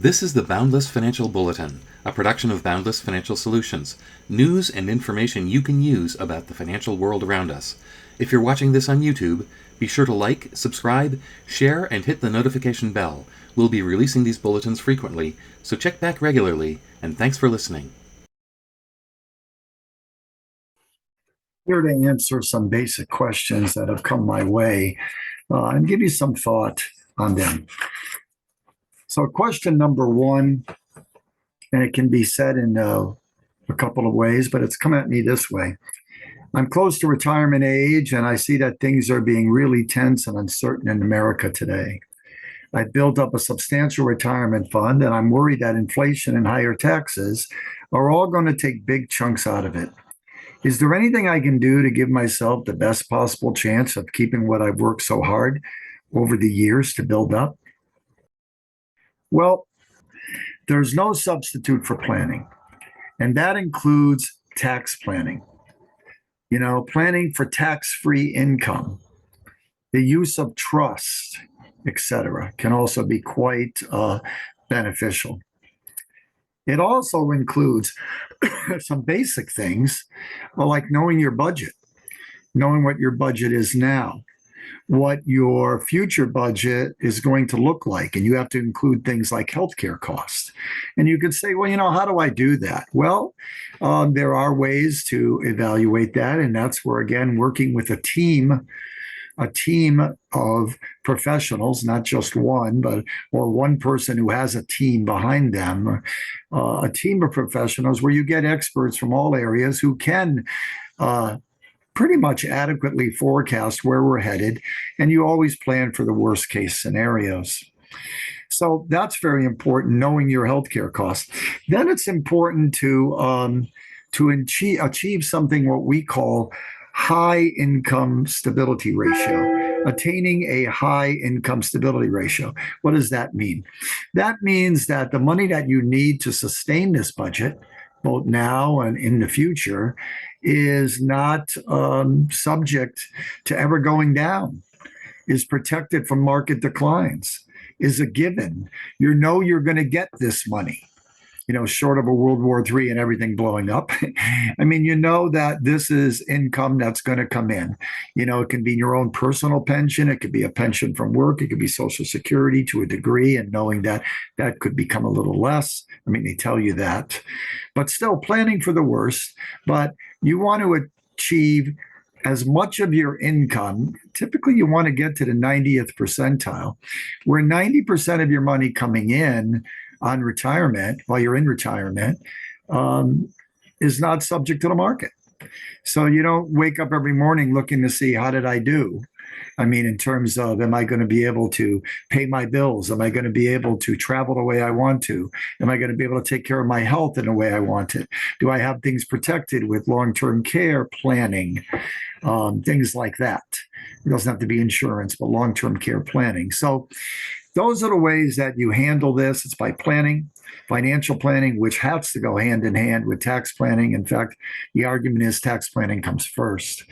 This is the Boundless Financial Bulletin, a production of Boundless Financial Solutions, news and information you can use about the financial world around us. If you're watching this on YouTube, be sure to like, subscribe, share, and hit the notification bell. We'll be releasing these bulletins frequently, so check back regularly, and thanks for listening. Here to answer some basic questions that have come my way and give you some thought on them. So question number one, and it can be said in a couple of ways, but it's come at me this way. I'm close to retirement age, and I see that things are being really tense and uncertain in America today. I've built up a substantial retirement fund, and I'm worried that inflation and higher taxes are all going to take big chunks out of it. Is there anything I can do to give myself the best possible chance of keeping what I've worked so hard over the years to build up? Well, there's no substitute for planning, and that includes tax planning. You know, planning for tax-free income, the use of trust, etc., can also be quite beneficial. It also includes some basic things like knowing your budget, knowing what your budget is now, what your future budget is going to look like. And you have to include things like healthcare costs. And you could say, well, you know, how do I do that? Well, there are ways to evaluate that. And that's where, again, working with a team of professionals, not just one, or one person who has a team behind them, a team of professionals where you get experts from all areas who can pretty much adequately forecast where we're headed, and you always plan for the worst case scenarios. So that's very important, knowing your healthcare costs. Then it's important to achieve something what we call high income stability ratio, attaining a high income stability ratio. What does that mean? That means that the money that you need to sustain this budget, both now and in the future, is not subject to ever going down, is protected from market declines, is a given. You know you're going to get this money, you know, short of a World War III and everything blowing up. I mean, you know that this is income that's going to come in. You know, it can be your own personal pension. It could be a pension from work. It could be Social Security to a degree, and knowing that that could become a little less. I mean, they tell you that, but still planning for the worst. But you want to achieve as much of your income. Typically, you want to get to the 90th percentile, where 90% of your money coming in on retirement, while you're in retirement, is not subject to the market. So you don't wake up every morning looking to see, how did I do? I mean, in terms of, am I going to be able to pay my bills? Am I going to be able to travel the way I want to? Am I going to be able to take care of my health in the way I want it? Do I have things protected with long-term care planning? Things like that. It doesn't have to be insurance, but long-term care planning. So those are the ways that you handle this. It's by planning, financial planning, which has to go hand in hand with tax planning. In fact, the argument is tax planning comes first.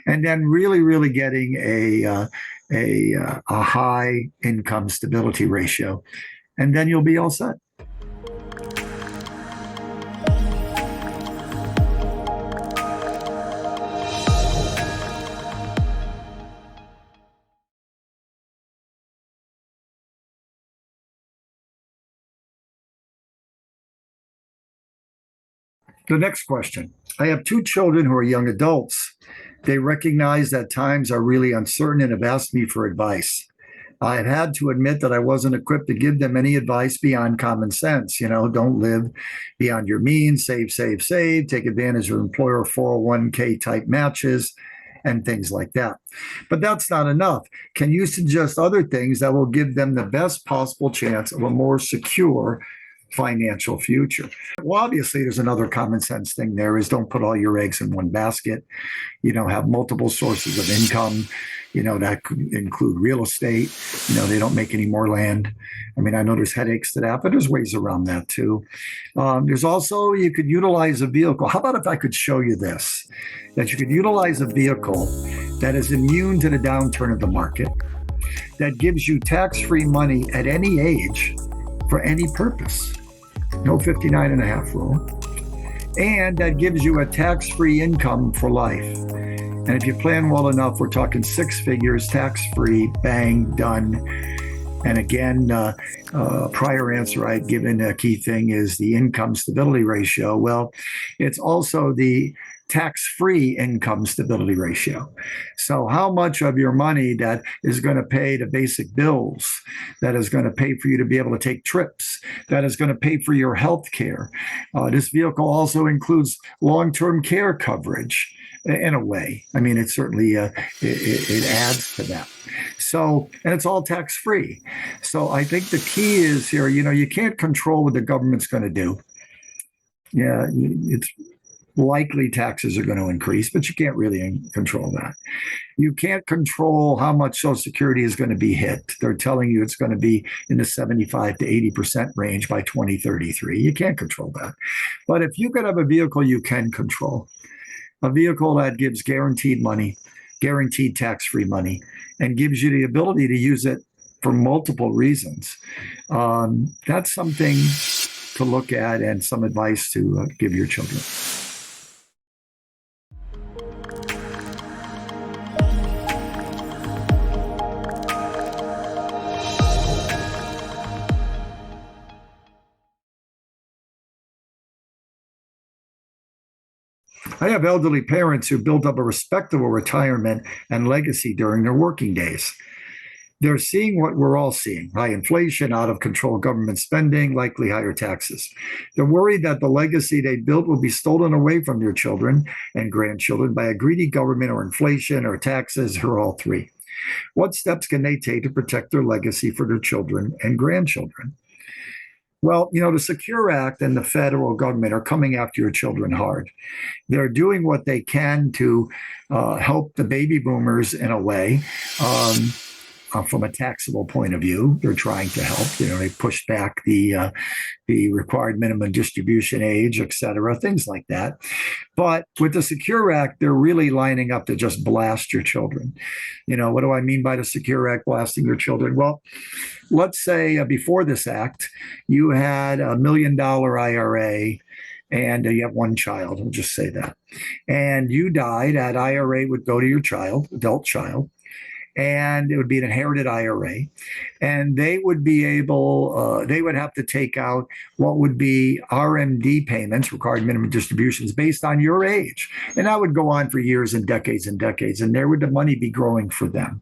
And then really getting a high income stability ratio. And then you'll be all set. The next question. I have two children who are young adults. They recognize that times are really uncertain and have asked me for advice. I have had to admit that I wasn't equipped to give them any advice beyond common sense. You know, don't live beyond your means, save, take advantage of employer 401k type matches and things like that. But that's not enough. Can you suggest other things that will give them the best possible chance of a more secure financial future? Well, obviously, there's another common sense thing there is don't put all your eggs in one basket. You know, have multiple sources of income. You know, that could include real estate. You know, they don't make any more land. I mean, I know there's headaches to that, but there's ways around that too. There's also, you could utilize a vehicle. How about if I could show you this, that you could utilize a vehicle that is immune to the downturn of the market, that gives you tax-free money at any age for any purpose. No 59 and a half rule. And that gives you a tax-free income for life. And if you plan well enough, we're talking 6 figures, tax-free, bang, done. And again, prior answer I'd given, a key thing is the income stability ratio. Well, it's also the tax-free income stability ratio. So how much of your money that is going to pay the basic bills, that is going to pay for you to be able to take trips, that is going to pay for your health care. This vehicle also includes long-term care coverage in a way. I mean, it certainly it adds to that. So, and it's all tax-free. So I think the key is here, you can't control what the government's going to do. Yeah, it's likely taxes are going to increase, but you can't really control that. You can't control how much Social Security is going to be hit. They're telling you it's going to be in the 75 to 80% range by 2033. You can't control that. But if you could have a vehicle you can control, a vehicle that gives guaranteed money, guaranteed tax-free money, and gives you the ability to use it for multiple reasons, that's something to look at and some advice to give your children. I have elderly parents who built up a respectable retirement and legacy during their working days. They're seeing what we're all seeing: high inflation, out of control government spending, likely higher taxes. They're worried that the legacy they built will be stolen away from their children and grandchildren by a greedy government or inflation or taxes or all three. What steps can they take to protect their legacy for their children and grandchildren? Well, the Secure Act and the federal government are coming after your children hard. They're doing what they can to help the baby boomers in a way. From a taxable point of view, they're trying to help. They pushed back the required minimum distribution age, et cetera, things like that. But with the Secure Act, they're really lining up to just blast your children. What do I mean by the Secure Act blasting your children? Well, let's say before this act, you had $1 million IRA and you have one child, we'll just say that, and you died. That IRA would go to your child, adult child, and it would be an inherited IRA, and they would be able, they would have to take out what would be RMD payments, required minimum distributions, based on your age. And that would go on for years and decades, and there would the money be growing for them.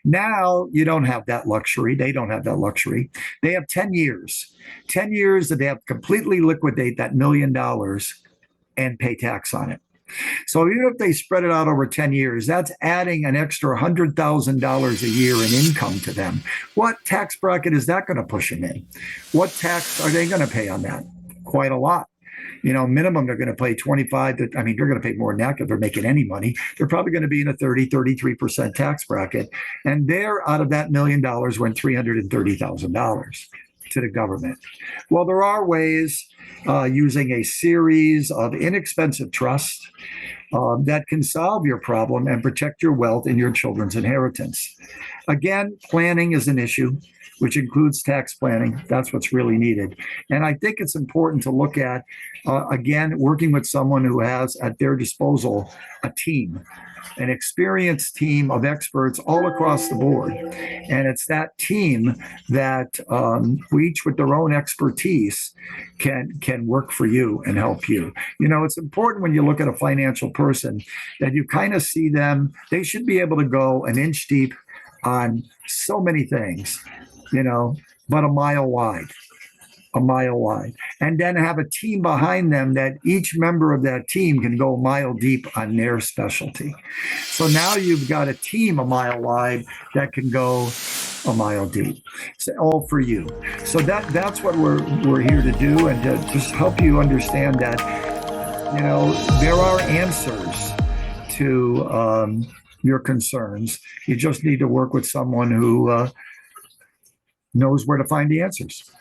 Now you don't have that luxury. They don't have that luxury. They have 10 years that they have to completely liquidate that $1 million and pay tax on it. So even if they spread it out over 10 years, that's adding an extra $100,000 a year in income to them. What tax bracket is that going to push them in? What tax are they going to pay on that? Quite a lot. Minimum, they're going to pay 25 to, they're going to pay more than that if they're making any money. They're probably going to be in a 33% tax bracket. And they're out of that $1 million went $330,000 to the government. Well, there are ways using a series of inexpensive trusts that can solve your problem and protect your wealth and your children's inheritance. Again, planning is an issue, which includes tax planning. That's what's really needed. And I think it's important to look at, again, working with someone who has at their disposal a team, an experienced team of experts all across the board. And it's that team that each with their own expertise can work for you and help you. It's important when you look at a financial person that you kind of see them, they should be able to go an inch deep on so many things, but a mile wide. And then have a team behind them that each member of that team can go a mile deep on their specialty. So now you've got a team a mile wide that can go a mile deep. So all for you. So that's what we're here to do, and to just help you understand that, there are answers to your concerns. You just need to work with someone who knows where to find the answers.